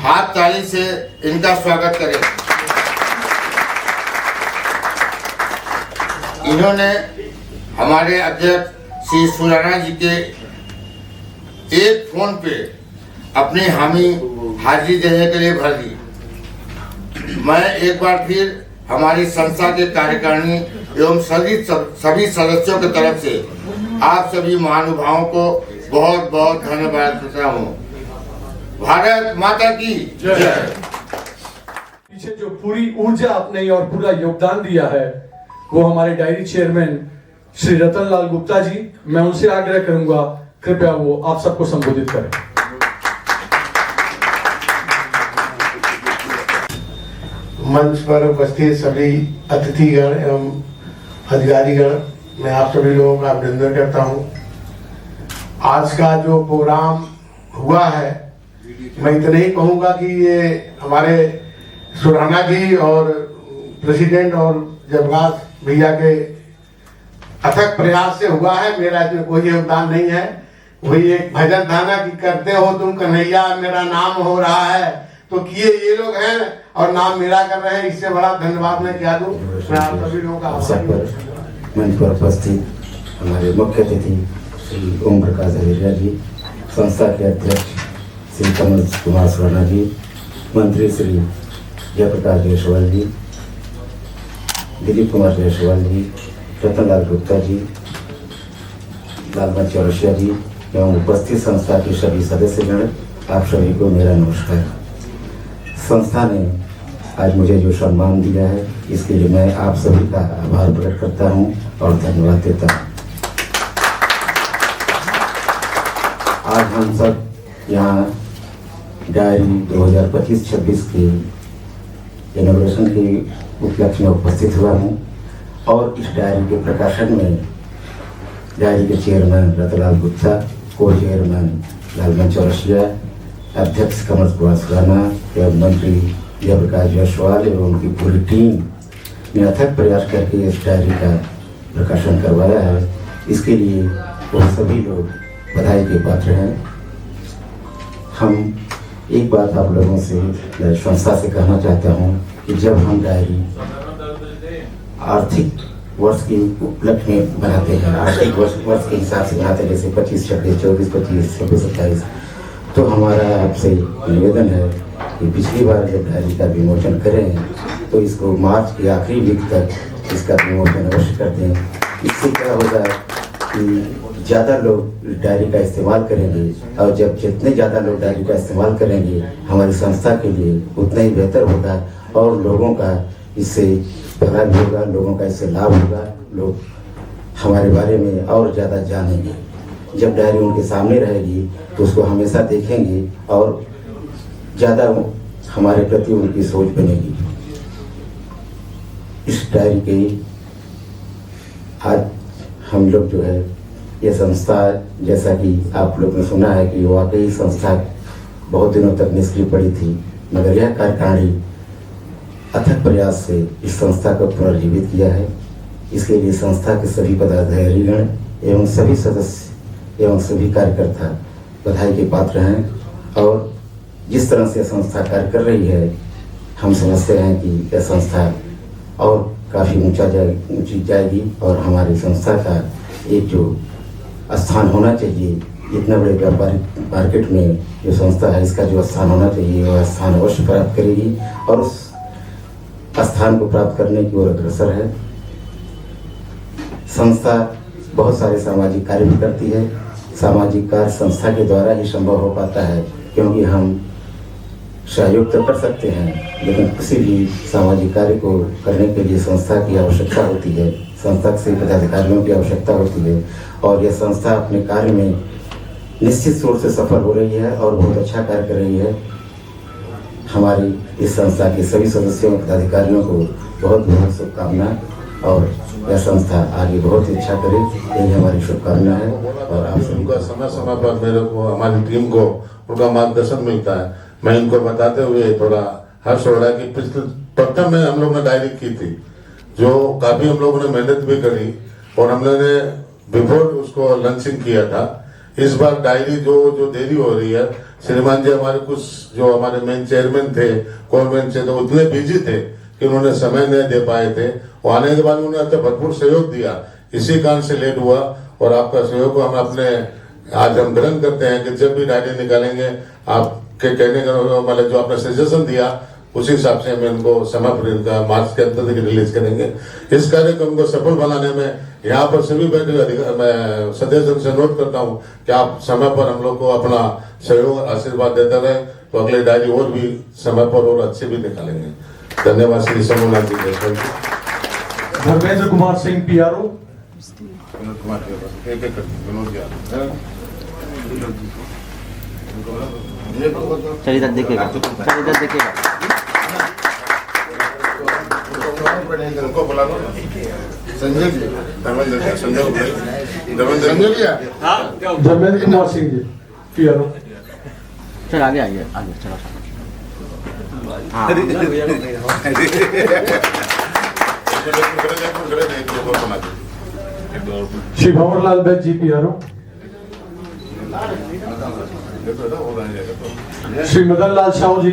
हाथ ताली से इनका स्वागत करें। इन्होंने हमारे अध्यक्ष श्री सुराना जी के एक फोन पे अपनी हाजिरी देने के लिए भर दी। मैं एक बार फिर हमारी संस्था के कार्यकारिणी एवं सभी सदस्यों की तरफ से आप सभी महानुभावों को बहुत बहुत धन्यवाद देता हूँ। भारत माता की जय। पीछे जो पूरी ऊर्जा अपने और पूरा योगदान दिया है वो हमारे डायरी चेयरमैन श्री रतन लाल गुप्ता जी, मैं उनसे आग्रह करूंगा कृपया वो आप सबको संबोधित करें। मंच पर उपस्थित सभी अतिथिगण एवं अधिकारीगण, मैं आप सभी लोगों का अभिनंदन करता हूं। आज का जो प्रोग्राम हुआ है, मैं इतना ही कहूंगा कि ये हमारे सुराना जी और प्रेसिडेंट और जबराज भैया के अथक प्रयास से हुआ है। मेरा इसमें कोई योगदान नहीं है। वही एक भजन था ना कि करते हो तुम कन्हैया मेरा नाम हो रहा है, तो किए ये लोग हैं और नाम मेरा कर रहे हैं। इससे बड़ा धन्यवाद मैं क्या दूं। मैं आप सभी लोगों का मंच पर उपस्थित हमारे मुख्य अतिथि श्री ओम प्रकाश अहिरिया जी, संस्था के अध्यक्ष श्री कमल कुमार सुराना जी, मंत्री श्री जयप्रकाश जायसवाल जी, दिलीप कुमार जायसवाल जी, रतन लाल गुप्ता जी, लालमन चौरसिया जी एवं उपस्थित संस्था के सभी सदस्यगण, आप सभी को मेरा नमस्कार। संस्था ने आज मुझे जो सम्मान दिया है, इसके लिए मैं आप सभी का आभार प्रकट करता हूं और धन्यवाद देता हूं। आज हम सब यहाँ डायरी 2025-26 की इनॉग्रेशन के उपलक्ष्य में उपस्थित हुआ हूँ और इस डायरी के प्रकाशन में डायरी के चेयरमैन रतनलाल गुप्ता, को चेयरमैन लालमन चौरसिया अध्यक्ष कमल कुमार सुराना एवं मंत्री जयप्रकाश जायसवाल एवं उनकी पूरी टीम ने अथक प्रयास करके इस डायरी का प्रकाशन करवाया है। इसके लिए वो सभी लोग बधाई के पात्र हैं। हम एक बात आप लोगों से संस्था से कहना चाहता हूँ कि जब हम डायरी आर्थिक वर्ष के उपलक्ष्य में बनाते हैं, आर्थिक वर्ष के हिसाब से बनाते हैं, जैसे 25, 26, 24, 25, 26, 27, तो हमारा आपसे निवेदन है कि पिछली बार जब डायरी का विमोचन करें तो इसको मार्च के आखिरी वीक तक इसका विमोचन अवश्य कर दें। इससे क्या होगा कि ज़्यादा लोग डायरी का इस्तेमाल करेंगे, और जब जितने ज़्यादा लोग डायरी का इस्तेमाल करेंगे हमारी संस्था के लिए उतना ही बेहतर होगा और लोगों का इससे भला भी होगा, लोगों का इससे लाभ होगा, लोग हमारे बारे में और ज़्यादा जानेंगे। जब डायरी उनके सामने रहेगी तो उसको हमेशा देखेंगे और ज़्यादा हमारे प्रति उनकी सोच बनेगी। इस डायरी के आज हम लोग जो है ये संस्था, जैसा कि आप लोग ने सुना है कि वाकई संस्था बहुत दिनों तक निष्क्रिय पड़ी थी, मगर यह कार्यकारिणी अथक प्रयास से इस संस्था को पुनर्जीवित किया है। इसके लिए संस्था के सभी पदाधिकारीगण एवं सभी सदस्य एवं सभी कार्यकर्ता बधाई के पात्र हैं। और जिस तरह से संस्था कार्य कर रही है, हम समझते हैं कि यह संस्था और काफ़ी ऊंची जाएगी और हमारी संस्था का एक जो स्थान होना चाहिए, इतना बड़े व्यापारिक मार्केट में जो संस्था है इसका जो स्थान होना चाहिए वह स्थान अवश्य प्राप्त करेगी और उस स्थान को प्राप्त करने की ओर अग्रसर है। संस्था बहुत सारे सामाजिक कार्य भी करती है। सामाजिक कार्य संस्था के द्वारा ही संभव हो पाता है, क्योंकि हम सहयोग तो कर सकते हैं लेकिन किसी भी सामाजिक कार्य को करने के लिए संस्था की आवश्यकता होती है, संस्था से पदाधिकारियों की आवश्यकता होती है। और यह संस्था अपने कार्य में निश्चित रूप से सफल हो रही है और बहुत अच्छा कार्य कर रही है। हमारी इस संस्था के सभी सदस्यों पदाधिकारियों को बहुत बहुत शुभकामना और यह संस्था आगे बहुत अच्छा करे, यही हमारी शुभकामना है। और आप सभी उनका समय समय पर मेरे को, हमारी टीम को उनका मार्गदर्शन मिलता है। मैं इनको बताते हुए थोड़ा हर्ष हो रहा है कि पिछले प्रथम में हम लोग ने डायरी की थी, जो काफी हम लोगों ने मेहनत भी करी और हम लोगों ने बिफोर उसको लॉन्चिंग किया था। इस बार डायरी जो देरी हो रही है, श्रीमान जी हमारे कुछ जो हमारे मेन चेयरमैन थे कॉन्वेंट से, तो उतने बिजी थे कि उन्होंने समय नहीं दे पाए थे। और आने के बाद उन्होंने अच्छा भरपूर सहयोग दिया, इसी कारण से लेट हुआ। और आपका सहयोग को हम अपने आज हम ग्रहण करते हैं कि जब भी डायरी निकालेंगे आपके कहने का मतलब जो आपने सजेशन दिया उसी हिसाब से हमें उनको समय पर इनका मार्च के अंत तक रिलीज करेंगे। इस कार्यक्रम को सफल बनाने में यहाँ पर सभी बैठे मैं सदस्यों से अनुरोध करता हूँ कि आप समय पर हम लोग को अपना सहयोग आशीर्वाद देते रहे, तो अगले डायरी और भी समय पर और अच्छे भी निकालेंगे। धन्यवाद श्री सोमनाथ जी जयसवाल जी। धर्मेंद्र कुमार सिंह PRO। चलिए इधर देखिएगा, चलिए इधर देखिएगा। उनको बुला लो संजय जी, धर्मेंद्र कुमार सिंह जी PRO। चल आगे आइए, आगे चलो। हाँ श्री भंवरलाल बैद जी PRO। श्री मदन लाल साहू जी।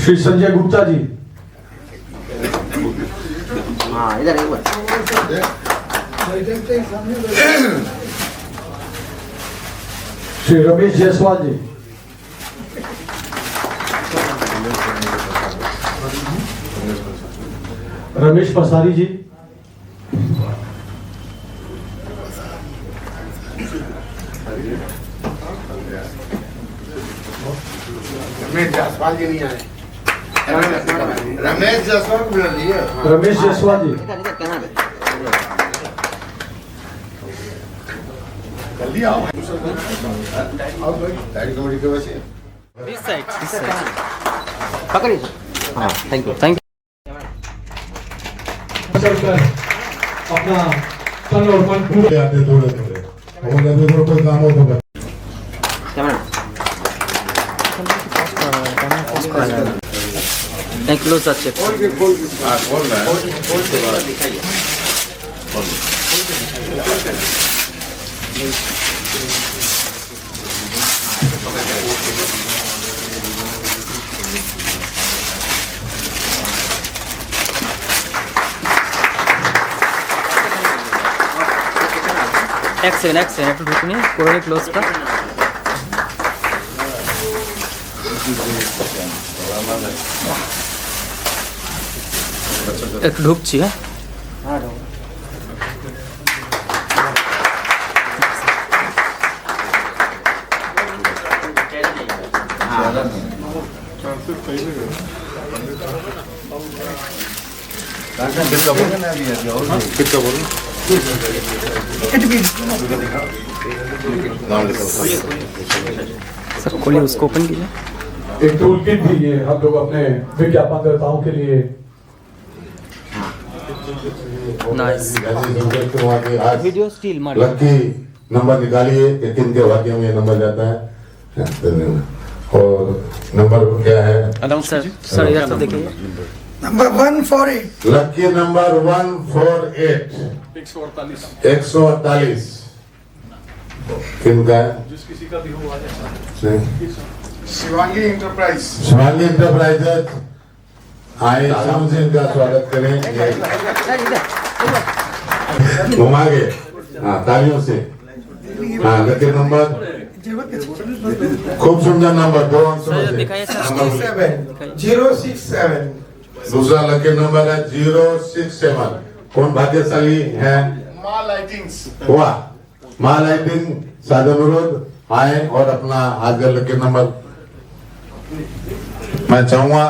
श्री संजय गुप्ता जी। हाँ इधर एक बार। श्री रमेश जायसवाल जी। रमेश पसारी जी। रमेश जायसवाल जी नहीं आए। रमेश जायसवाल को बुला लिए। रमेश जायसवाल जी। इधर इधर कहना है। जल्दी आओ। डायरी कमेटी के वैसे इस साइड पकड़िए सर। हाँ थैंक यू, थैंक यू। चलकर अपना सन और मन पूरे आते थोड़े थोड़े हमारे अंदर कोई काम हो तो कैमरा क्लोज अच्छे एक सेकंड একটু ঢুকে নিয়ে করে ক্লোজটা একটু ঢুকছি হ্যাঁ सर खोलिए उसको ओपन कीजिए एक टूल किट भी है हम लोग अपने विज्ञापनकर्ताओं के लिए नाइस आज वीडियो स्टिल मार लकी नंबर निकालिए कि किन के भाग्य में ये नंबर जाता है धन्यवाद। और नंबर क्या है अनाउंस सर इधर तो देखिए नंबर 148 लकी नंबर 148 148 किनका है जिस किसी का भी हो आ जाए नहीं। शिवांगी इंटरप्राइज शिवांगी इंटरप्राइजेज आए शाम से इनका स्वागत करें घुमा के हाँ तालियों से हाँ लकी नंबर खूब सुंदर नंबर 2 अंकों से दिखाइए सर नंबर 067 दूसरा लकी नंबर है 067 कौन भाग्यशाली है माँ लाइटिंग्स वाह माँ लाइटिंग साधनुरोध आए और अपना आज का लकी नंबर मैं चाहूंगा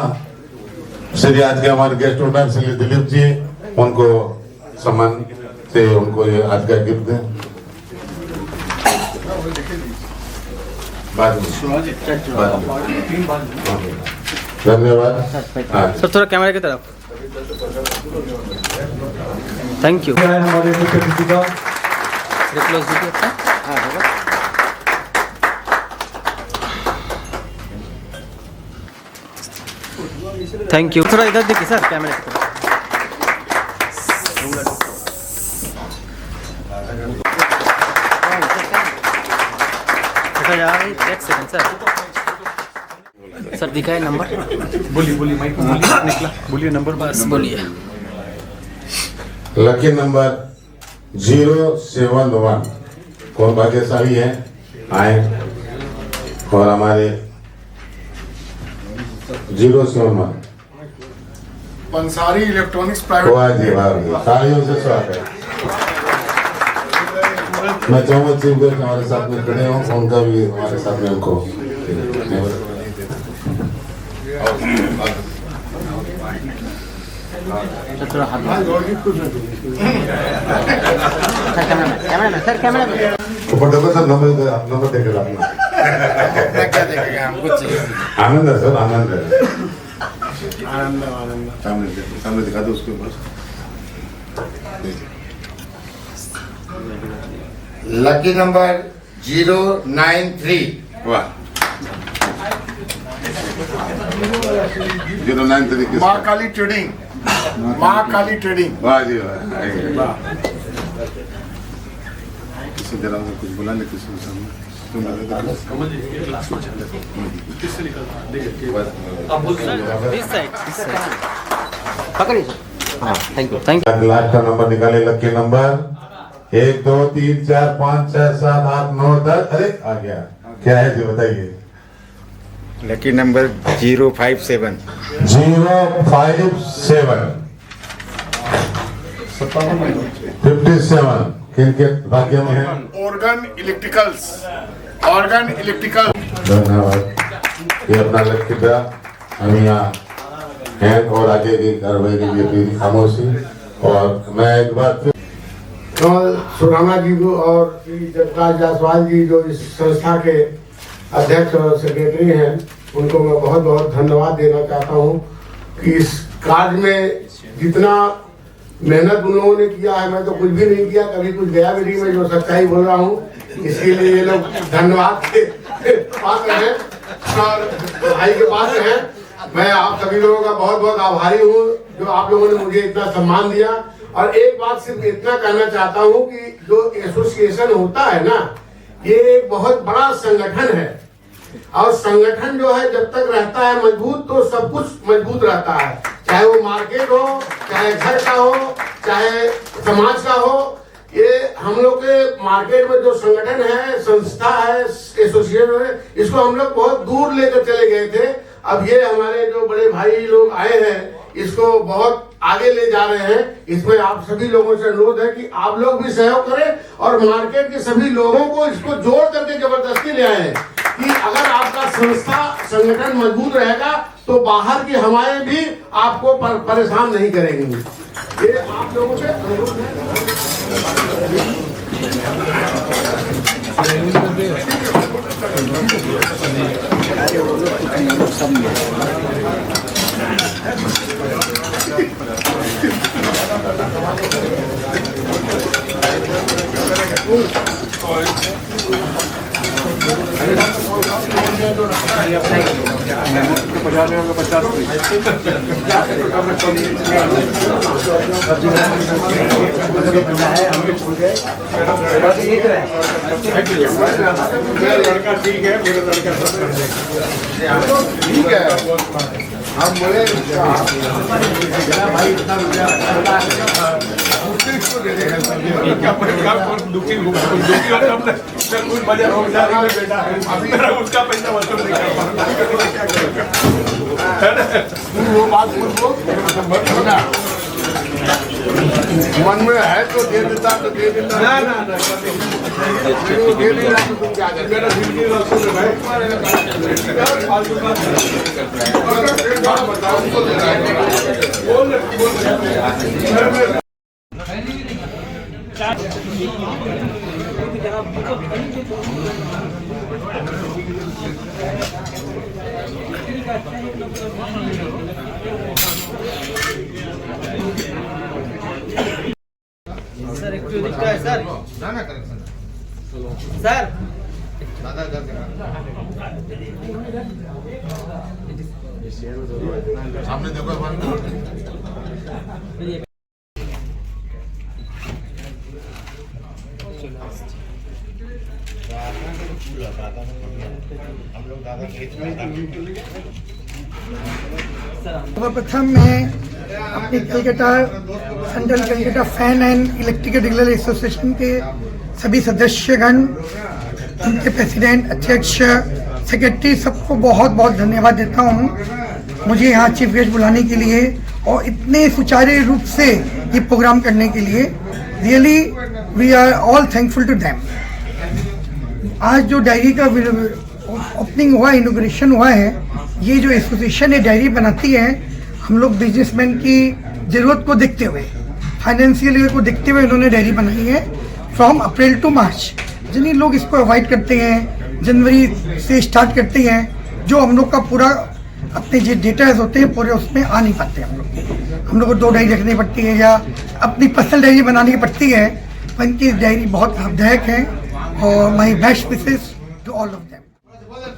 श्री आज के हमारे गेस्ट ऑनर श्री दिलीप जी उनको सम्मान से उनको ये आज का गिफ्ट दें बाद में धन्यवाद हाँ सर थोड़ा कैमरा की तरफ थैंक यू हमारे मुख्य अतिथि का क्लोज वीडियो अच्छा हाँ होगा थैंक यू थोड़ा इधर देखिए सर कैमरे की तरफ देखा यार एक सेकंड सर दिखाए नंबर बोलिए माइक में बोलिए निकला बोलिए नंबर बस बोलिए लकी नंबर 071 कौन भाग्यशाली है आए और हमारे 071 पंसारी इलेक्ट्रॉनिक्स वाह जी वाह जी तालियों से स्वागत मैं चाहूंगा चीफ गेस्ट हमारे साथ में खड़े हों उनका भी हमारे साथ में उनको थोड़ा हाथ सर कैमरा में ऊपर देखो सर नंबर देखेगा अपना क्या देखेगा हम कुछ आनंद है सर आनंद है आनंद सामने दिखा दो उसके ऊपर लकी नंबर 093 वाह 09 तरीके माँ काली ट्रेडिंग माँ काली ट्रेडिंग वाह जी वाह किसी तरह से कुछ बुला ले किसी को सामने किससे निकलता है देखिए दिस साइड पकड़िए सर हाँ थैंक यू लास्ट का नंबर निकाले लकी नंबर 1 2 3 4 5 6 7 8 9 10 अरे आ गया क्या है जी बताइए लकी नंबर 057 57 किनके भाग्य में है ऑर्गन इलेक्ट्रिकल्स ऑर्गन इलेक्ट्रिकल धन्यवाद ये अपना लकी ड्रा हम यहाँ हैं और आगे की कार्रवाई के लिए भी खामोशी और मैं एक बार फिर सुराना जी को और श्री जगप्रकाश जायसवाल जी जो इस संस्था के अध्यक्ष और सेक्रेटरी हैं उनको मैं बहुत बहुत धन्यवाद देना चाहता हूं कि इस कार्य में जितना मेहनत उन लोगों ने किया है, मैं तो कुछ भी नहीं किया, कभी कुछ गया भी नहीं, मैं जो सच्चाई बोल रहा हूँ, इसके लिए ये लोग धन्यवाद के पात्र हैं और भाई के पात्र हैं। मैं आप सभी लोगों का बहुत बहुत आभारी हूँ जो आप लोगों ने मुझे इतना सम्मान दिया। और एक बात सिर्फ इतना कहना चाहता हूँ कि जो एसोसिएशन होता है ना, ये एक बहुत बड़ा संगठन है और संगठन जो है जब तक रहता है मजबूत तो सब कुछ मजबूत रहता है, चाहे वो मार्केट हो, चाहे घर का हो, चाहे समाज का हो। ये हम लोग के मार्केट में जो संगठन है, संस्था है, एसोसिएशन है, इसको हम लोग बहुत दूर लेकर चले गए थे। अब ये हमारे जो बड़े भाई लोग आए हैं इसको बहुत आगे ले जा रहे हैं। इसमें आप सभी लोगों से अनुरोध है कि आप लोग भी सहयोग करें और मार्केट के सभी लोगों को इसको जोड़ करके जबरदस्ती ले आए कि अगर आपका संस्था संगठन मजबूत रहेगा तो बाहर की हवाएं भी आपको परेशान नहीं करेंगी। ये आप लोगों से अनुरोध लड़का ठीक है, मेरा लड़का ठीक है। हम बोले भाई इतना रुपया उसका पैसा वसूल नहीं कर वो बात मन में है तो दे देता तो दे देता ना दे देता तो तुम क्या कर मेरा जिंदगी वसूल है सर एक दिखता है सर ना सर सामने देखो सर्वप्रथम मैं अपनी Calcutta central Calcutta fan and electrical dealer association के सभी सदस्यगण, उनके प्रेसिडेंट, अध्यक्ष, सेक्रेटरी, सबको बहुत बहुत धन्यवाद देता हूँ मुझे यहाँ चीफ गेस्ट बुलाने के लिए और इतने सुचारू रूप से ये प्रोग्राम करने के लिए। Really we are all thankful to them. आज जो डायरी का ओपनिंग हुआ, इनॉग्रेशन हुआ है, ये जो एसोसिएशन है डायरी बनाती है, हम लोग बिजनेसमैन की ज़रूरत को देखते हुए, फाइनेंशियल ईयर को देखते हुए इन्होंने डायरी बनाई है फ्रॉम अप्रैल टू मार्च। जिन्हीं लोग इसको अवॉइड करते हैं, जनवरी से स्टार्ट करते हैं, जो हम लोग का पूरा अपने जो डेटाज होते हैं पूरे उसमें आ नहीं पाते हम लोग को 2 डायरी रखनी पड़ती है या अपनी पर्सनल डायरी बनानी पड़ती है। पर इनकी डायरी बहुत लाभदायक है और my best wishes to all of them.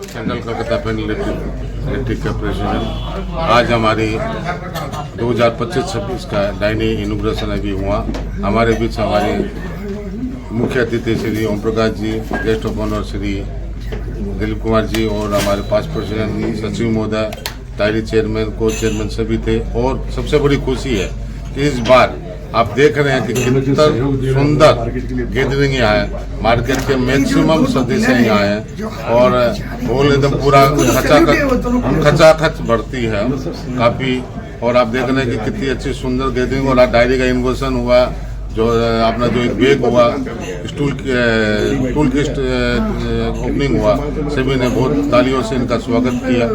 Central Calcutta Fan Electric का प्रेसिडेंट, आज हमारी 2025-26 का डायनी इनॉग्रेशन अभी हुआ। हमारे बीच हमारे मुख्य अतिथि Shri Om Prakash ji, guest of honour Shri Dilip Kumar ji और हमारे पास प्रेसिडेंट सचिव महोदय, डायरी चेयरमैन, को चेयरमैन सभी थे। और सबसे बड़ी खुशी है कि इस बार आप देख रहे हैं कि कितना सुंदर गैदरिंग यहाँ है, मार्केट के मैक्सिमम सदस्य यहाँ हैं और होल एकदम पूरा खचाखच बढ़ती है काफ़ी। और आप देख रहे हैं कि कितनी अच्छी सुंदर गैदरिंग और डायरी का इनोवेशन हुआ, जो अपना जो एक बैग हुआ, टूल की ओपनिंग हुआ, सभी ने बहुत तालियों से इनका स्वागत किया।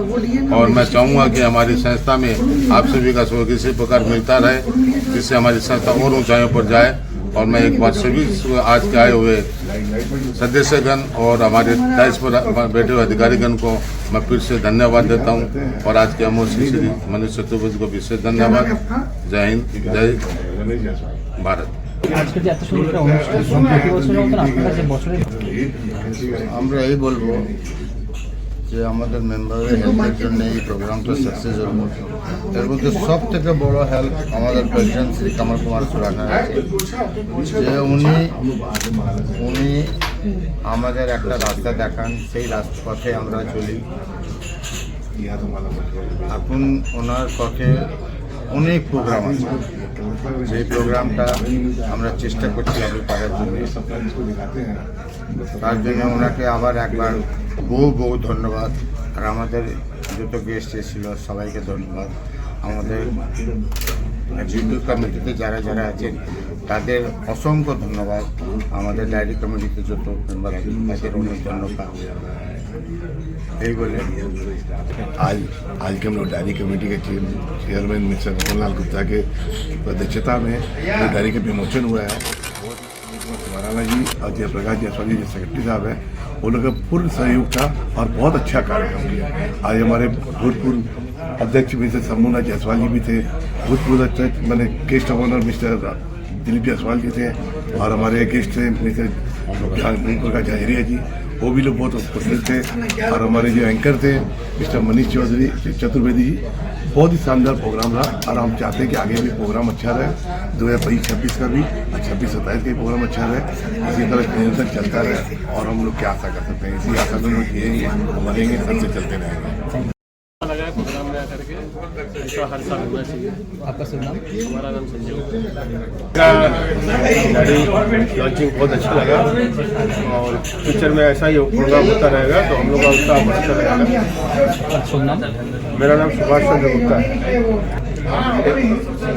और मैं चाहूँगा कि हमारी संस्था में आप सभी का सहयोग इसी प्रकार मिलता रहे, जिससे हमारी संस्था और ऊंचाइयों पर जाए और मैं एक बार सभी आज के आए हुए सदस्यगण और हमारे दायित्व पर बैठे हुए अधिकारीगण को मैं फिर से धन्यवाद देता हूँ और आज के अमोल श्री मनीष चतुर्वेदी को विशेष धन्यवाद। जय हिंद, जय भारत। আজকে যে এত সুন্দর একটা অনুষ্ঠান প্রতি বছরের মতন আপনারা যে বছরে আমরা এই বলবো যে আমাদের মেম্বারের হেল্পের জন্য এই প্রোগ্রামটা সাকসেস হলো। এর মধ্যে সব থেকে বড় হেল্প আমাদের প্রেসিডেন্ট শ্রী কমল কুমার সুরানা আছে, যে উনি আমাদের একটা রাস্তা দেখান, সেই রাজপথে আমরা চলি। এখন ওনার পথে অনেক প্রোগ্রাম আছে, সেই প্রোগ্রামটা আমরা চেষ্টা করছি আগে করার জন্য। তার জন্য ওনাকে আবার একবার বহু বহু ধন্যবাদ। আর আমাদের যত গেস্ট এসেছিল সবাইকে ধন্যবাদ। আমাদের এক্সিকিউটিভ কমিটিতে যারা যারা আছেন তাদের অসংখ্য ধন্যবাদ। আমাদের ডায়েরি কমিটিতে যত মেম্বার আছেন তাদের অনেক ধন্যবাদ। এই বলে आज के हम लोग डायरी कमेटी के चेयरमैन मिस्टर रतन लाल गुप्ता के अध्यक्षता में डायरी का विमोचन हुआ है। सुराना जी और जयप्रकाश जायसवाल जी जो सेक्रेटरी साहब हैं, वो लोग का पूर्ण सहयोग था और बहुत अच्छा कार्यक्रम किया। आज हमारे भूतपूर्व अध्यक्ष मिस्टर शंभूनाथ जायसवाल जी भी थे, भूतपूर्व अध्यक्ष मैंने guest of honour mister Dilip Jaiswal ji थे, और हमारे गेस्ट थे मिस्टर प्रकाश जहरिया जी, वो भी लोग बहुत उपस्थित थे। और हमारे जो एंकर थे मिस्टर मनीष चतुर्वेदी जी, बहुत ही शानदार प्रोग्राम रहा। और हम चाहते हैं कि आगे भी प्रोग्राम अच्छा रहे, 2025-26 का भी और 26-27 का भी प्रोग्राम अच्छा रहे, इसी तरह निरंतर चलता रहे। और हम लोग क्या आशा कर सकते हैं, इसी आशा में लोग जिएंगे, मरेंगे, सबसे चलते रहेंगे। प्रोग्राम में आकर के ऐसा हर साल होना चाहिए। आपका शुभ नाम? हमारा नाम संजय गाड़ी लॉन्चिंग बहुत अच्छा लगा, और फ्यूचर में ऐसा ही प्रोग्राम होता रहेगा तो हम लोग का उत्साह बढ़ता रहेगा। शुभ नाम? मेरा नाम सुभाष चंद्र गुप्ता है।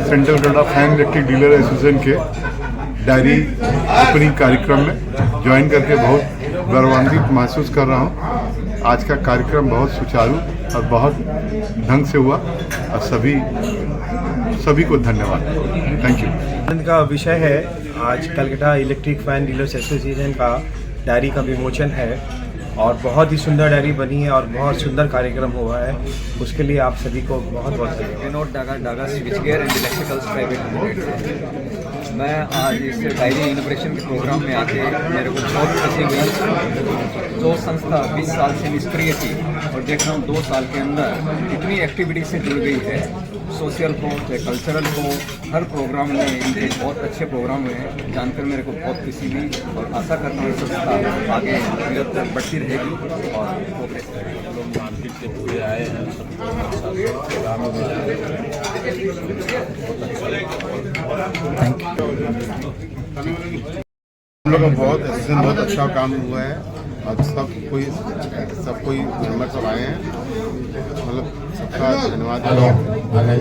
Central Canada fan electric dealer association के डायरी ओपनिंग कार्यक्रम में ज्वाइन करके बहुत गौरवान्वित महसूस कर रहा हूँ। आज का कार्यक्रम बहुत सुचारू और बहुत ढंग से हुआ, और सभी को धन्यवाद। Thank you. आनंद का विषय है, आज Calcutta electric fan dealers association का डायरी का विमोचन है, और बहुत ही सुंदर डायरी बनी है और बहुत सुंदर कार्यक्रम हुआ है। उसके लिए आप सभी को बहुत बहुत Vinod Daga switchgear and electricals private limited से मैं आज इस डायरी इनोग्रेशन के प्रोग्राम में आके मेरे को बहुत खुशी हुई। जो संस्था 20 साल से निष्क्रिय थी और देख रहा हूँ 2 साल के अंदर इतनी एक्टिविटी से जुड़ गई है, सोशल को चाहे कल्चरल को, हर प्रोग्राम में इनके बहुत अच्छे प्रोग्राम हुए हैं। जानकर मेरे को बहुत खुशी हुई और आशा करता हूँ संस्था आगे निरंतर बढ़ती रहेगी और प्रोग्रेस करेगी। लोग मार्केट से पूरे आए हैं, सबको प्रोग्राम में हम लोग का बहुत अच्छा काम हुआ है, और सब कोई मेम्बर सब आए हैं, मतलब सबका धन्यवाद।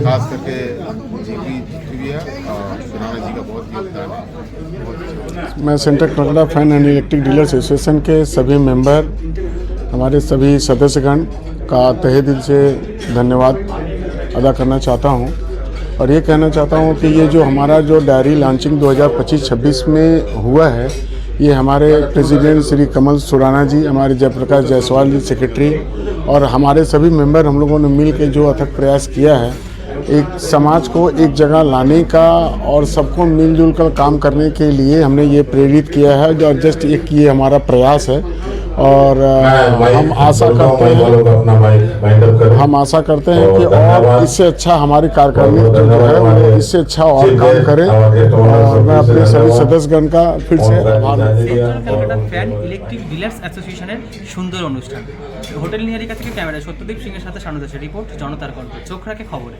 खास करके जीपी और सुराना जी का बहुत योगदान है। मैं central Canada fan and electric dealers association के सभी मेंबर, हमारे सभी सदस्यगण का तहे दिल से धन्यवाद अदा करना चाहता हूं, और ये कहना चाहता हूं कि ये जो हमारा जो डायरी लॉन्चिंग 2025-26 में हुआ है, ये हमारे प्रेसिडेंट श्री कमल सुराना जी, हमारे जयप्रकाश जायसवाल जी सेक्रेटरी, और हमारे सभी मेंबर, हम लोगों ने मिल के जो अथक प्रयास किया है एक समाज को एक जगह लाने का और सबको मिलजुल कर काम करने के लिए हमने ये प्रेरित किया है। जो जस्ट एक ये हमारा प्रयास है, और हम आशा करते हैं कि और इससे अच्छा हमारी कार्यकारिणी जो है इससे अच्छा और काम करें। और मैं अपने सभी सदस्यगण का फिर से आभार। কলকাতা ফ্যান ইলেকট্রিক ডিলার্স অ্যাসোসিয়েশনের সুন্দর অনুষ্ঠান। হোটেল নিহারিকা থেকে ক্যামেরা সত্যদীপ সিংয়ের সাথে শানু দাসের রিপোর্ট, জনতার কণ্ঠ, চোখ রাখে খবরে।